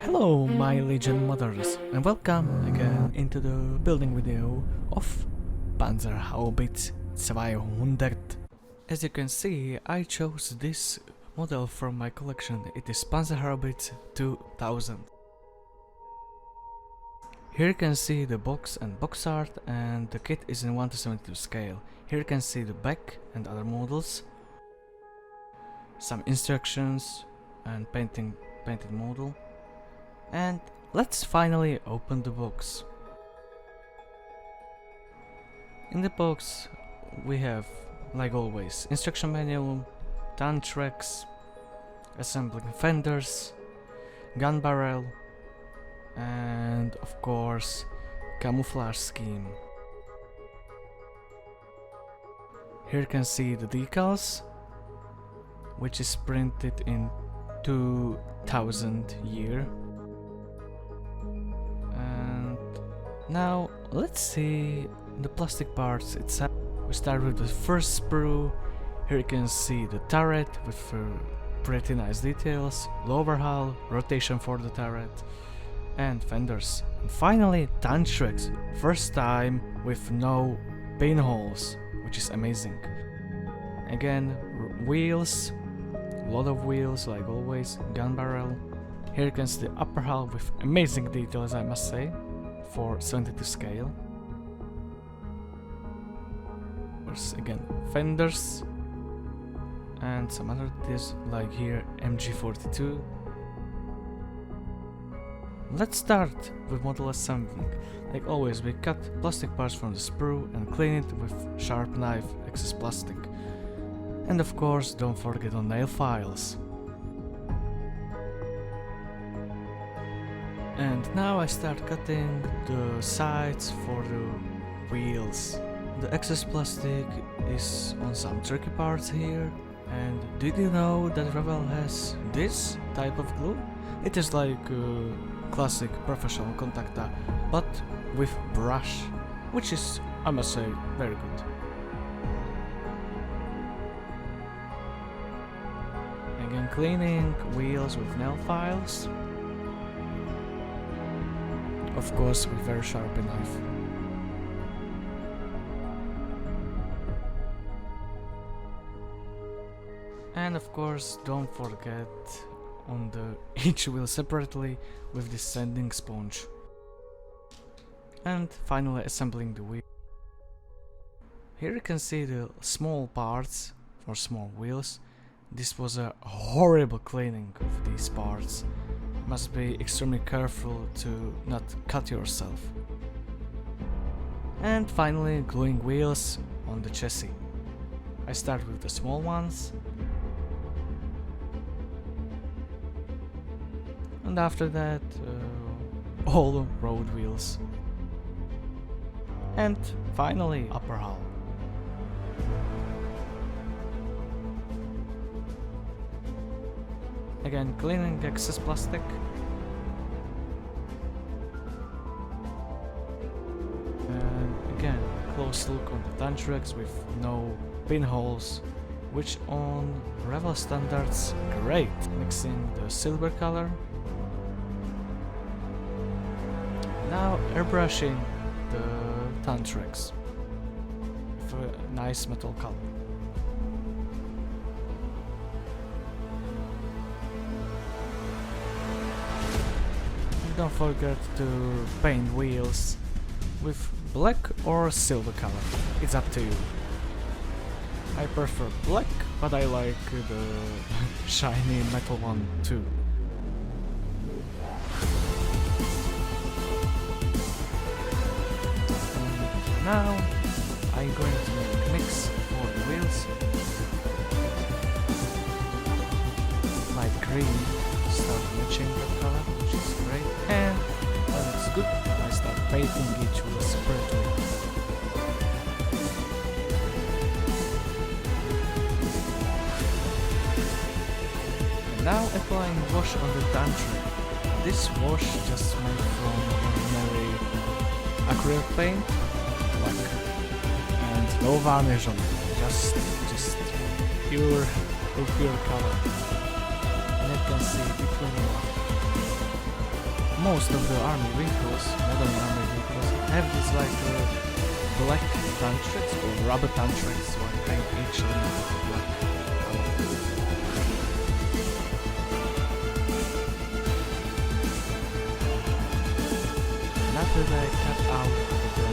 Hello my Legion mothers and welcome again into the building video of Panzerhaubitze 200. As you can see, I chose this model from my collection. It is Panzerhaubitze 2000. Here you can see the box and box art, and the kit is in 1:72 scale. Here you can see the back and other models, some instructions and painted model. And let's finally open the box. In the box we have, like always, instruction manual, gun tracks, assembling fenders, gun barrel, and of course camouflage scheme. Here you can see the decals, which is printed in 2000 year. And now let's see the plastic parts itself. We start with the first sprue. Here you can see the turret with pretty nice details, lower hull, rotation for the turret, and fenders. And finally, tank tracks, first time with no pinholes, which is amazing. Again, wheels, a lot of wheels like always, gun barrel. Here you can see the upper hull with amazing details, I must say, for 72 scale. There's again fenders and some other details like here MG42. Let's start with model assembling. Like always, we cut plastic parts from the sprue and clean it with sharp knife, excess plastic. And of course, don't forget on nail files. And now I start cutting the sides for the wheels. The excess plastic is on some tricky parts here. And did you know that Revell has this type of glue? It is like classic professional contactor, but with brush, which is, I must say, very good. Again, cleaning wheels with nail files. Of course, with very sharp knife. And of course, don't forget on each wheel separately with this sanding sponge. And finally assembling the wheel. Here you can see the small parts for small wheels. This was a horrible cleaning of these parts. Must be extremely careful to not cut yourself. And finally gluing wheels on the chassis. I start with the small ones. And after that, all road wheels. And finally, upper hull. Again, cleaning excess plastic. And again, close look on the tank tracks with no pinholes, which on Revell standards, great. Mixing the silver color. Now airbrushing the tank tracks with a nice metal color. And don't forget to paint wheels with black or silver color. It's up to you. I prefer black, but I like the shiny metal one too. Now I'm going to make a mix for the wheels. Light green, start matching the color, which is great. And when it's good, I start painting each wheel separately. And now applying wash on the tank track. This wash just made from ordinary acrylic paint. And no varnish on it, just pure color. And you can see between most of the army vehicles, modern army vehicles, have these like black tantrix or rubber tantrix, so I paint each element with black color. And after that I cut out the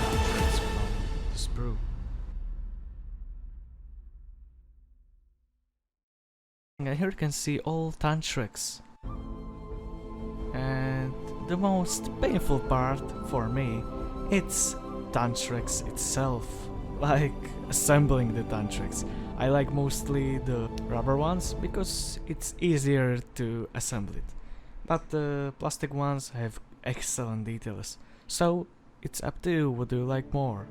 tantrix from the sprue. And here you can see all tantrix. And the most painful part for me, it's tantrix itself, like assembling the tantrix. I like mostly the rubber ones because it's easier to assemble it, but the plastic ones have excellent details, so it's up to you. What do you like more,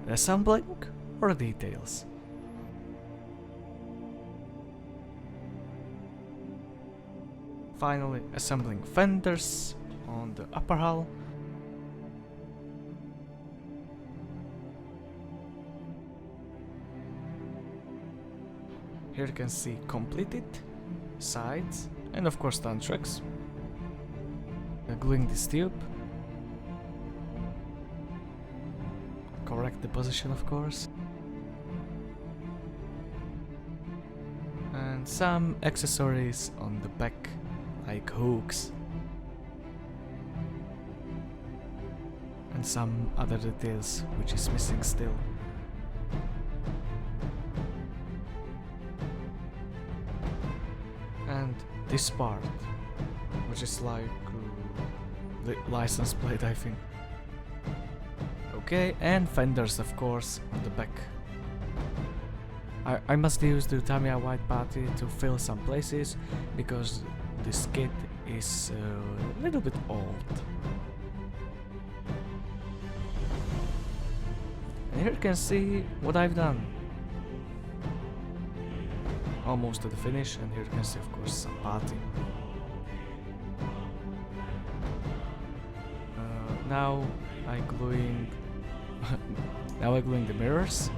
assembling or details? Finally, assembling fenders on the upper hull. Here you can see completed sides and of course tantrix. Gluing this tube. Correct the position, of course. And some accessories on the back, like hooks. And some other details which is missing still. And this part, which is like the license plate, I think. Okay, and fenders of course on the back. I must use the Tamiya white putty to fill some places because this kit is a little bit old. And here you can see what I've done. Almost to the finish, and here you can see of course some putty. Now I'm gluing the mirrors,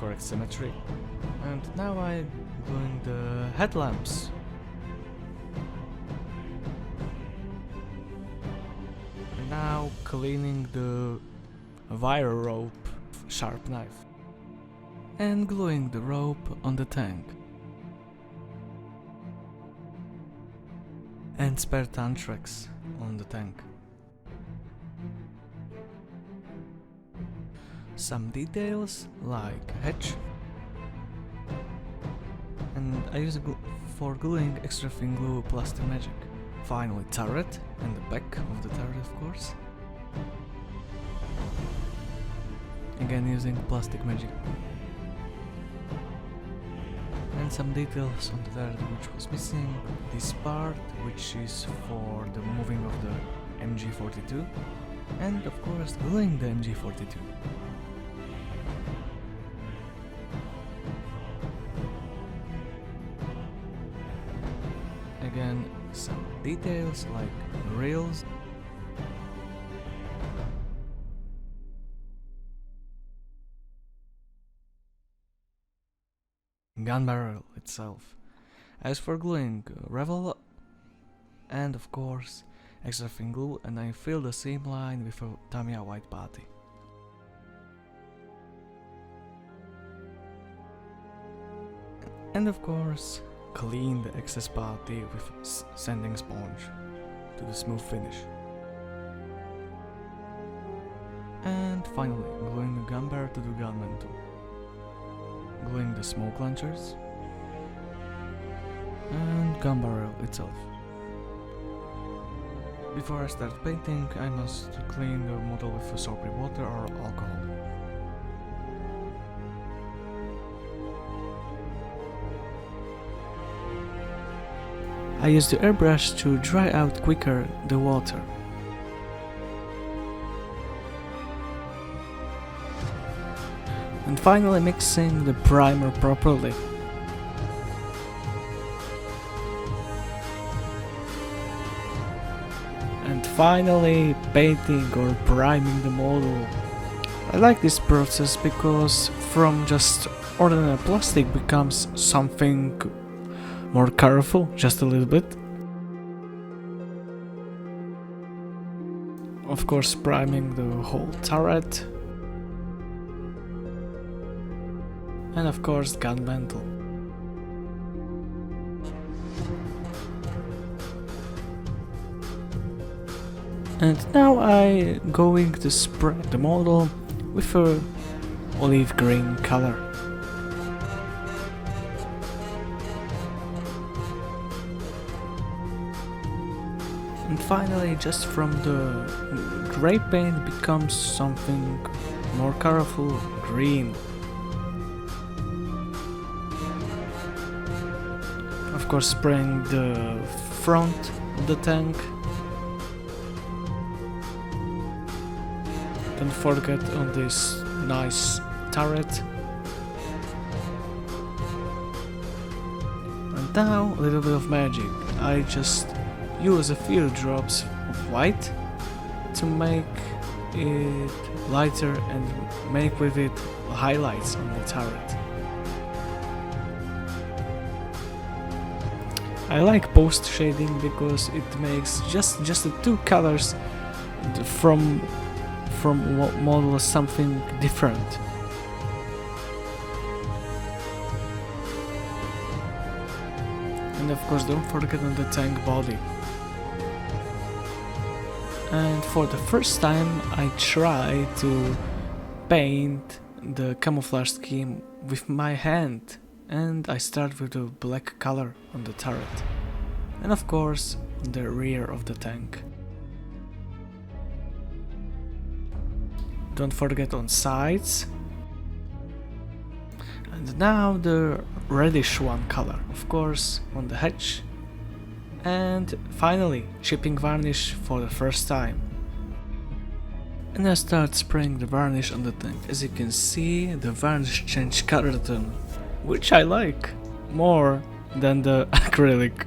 correct symmetry, and now I'm gluing the headlamps. And now cleaning the wire rope, sharp knife, and gluing the rope on the tank. And spare tantrix on the tank. Some details like hatch, and I use for gluing extra thin glue plastic magic. Finally turret and the back of the turret, of course. Again using plastic magic. And some details on the turret which was missing. This part, which is for the moving of the MG42, and of course gluing the MG42. Again, some details like rails. Gun barrel itself. As for gluing, Revell and of course extra thin glue, and I fill the seam line with a Tamiya white putty. And of course clean the excess putty with sanding sponge to the smooth finish. And finally gluing the gun barrel to the gun mantle. Gluing the smoke launchers and gun barrel itself. Before I start painting, I must clean the model with soapy water or alcohol. I use the airbrush to dry out quicker the water. And finally mixing the primer properly. And finally painting or priming the model. I like this process because from just ordinary plastic becomes something more colorful, just a little bit. Of course, priming the whole turret. And of course, gun mantle. And now I going to spray the model with a olive green color. And finally, just from the grey paint becomes something more colorful, green. Of course, spraying the front of the tank. Don't forget on this nice turret. And now a little bit of magic. I just use a few drops of white to make it lighter and make with it highlights on the turret. I like post shading because it makes just the two colors from model something different. And of course, don't forget on the tank body. And for the first time I try to paint the camouflage scheme with my hand, and I start with the black color on the turret and of course on the rear of the tank. Don't forget on sides. And now the reddish one color, of course, on the hatch. And finally, chipping varnish for the first time. And I start spraying the varnish on the tank. As you can see, the varnish changed color tone, which I like more than the acrylic.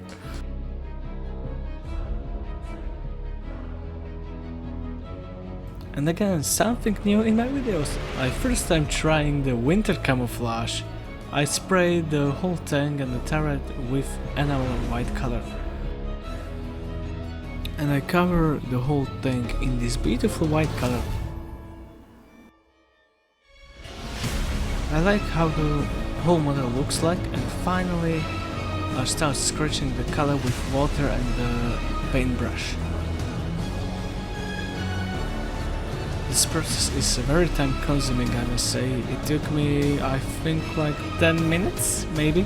And again, something new in my videos. I first time trying the winter camouflage. I sprayed the whole tank and the turret with enamel white color. And I cover the whole tank in this beautiful white color. I like how the whole model looks like, and finally I start scratching the color with water and the paintbrush. This process is very time consuming, I must say. It took me, I think, like 10 minutes, maybe.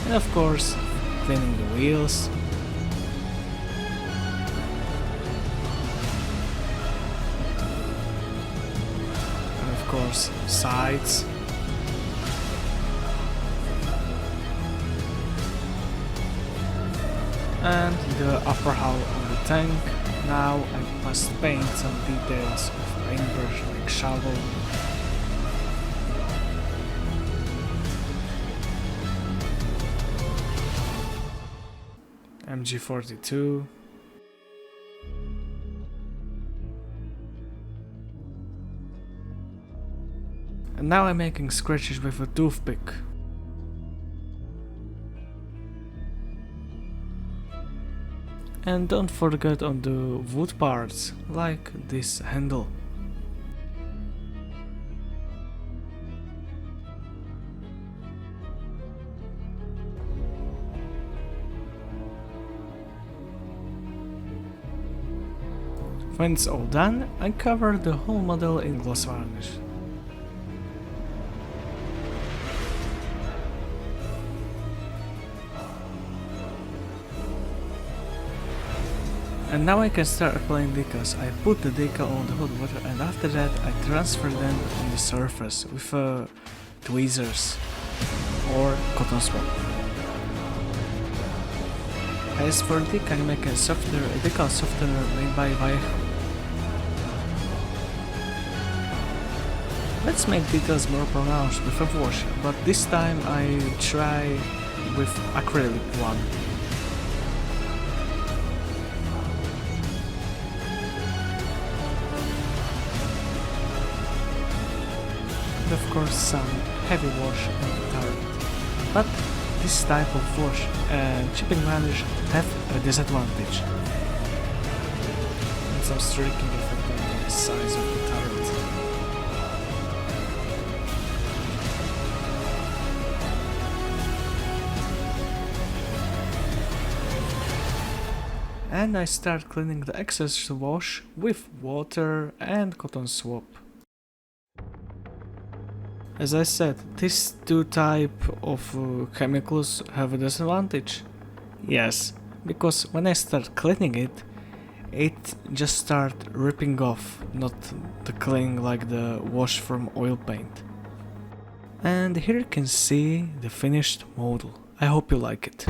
And of course, cleaning the wheels. And of course, sides. And the upper hull of the tank. Now I must paint some details with paintbrush like shovel. MG42. And now I'm making scratches with a toothpick. And don't forget on the wood parts, like this handle. When it's all done, I cover the whole model in gloss varnish. And now I can start applying decals. I put the decal on the hot water and after that I transfer them on the surface with tweezers or cotton swab. As for decal, I make a decal softener made by Vallejo. Let's make details more pronounced with a wash, but this time I try with acrylic one. Of course, some heavy wash on the turret, but this type of wash and chipping varnish have a disadvantage. some streaking effect on the size of the turret. And I start cleaning the excess wash with water and cotton swab. As I said, these two type of chemicals have a disadvantage. Yes, because when I start cleaning it, it just start ripping off, not the cleaning like the wash from oil paint. And here you can see the finished model. I hope you like it.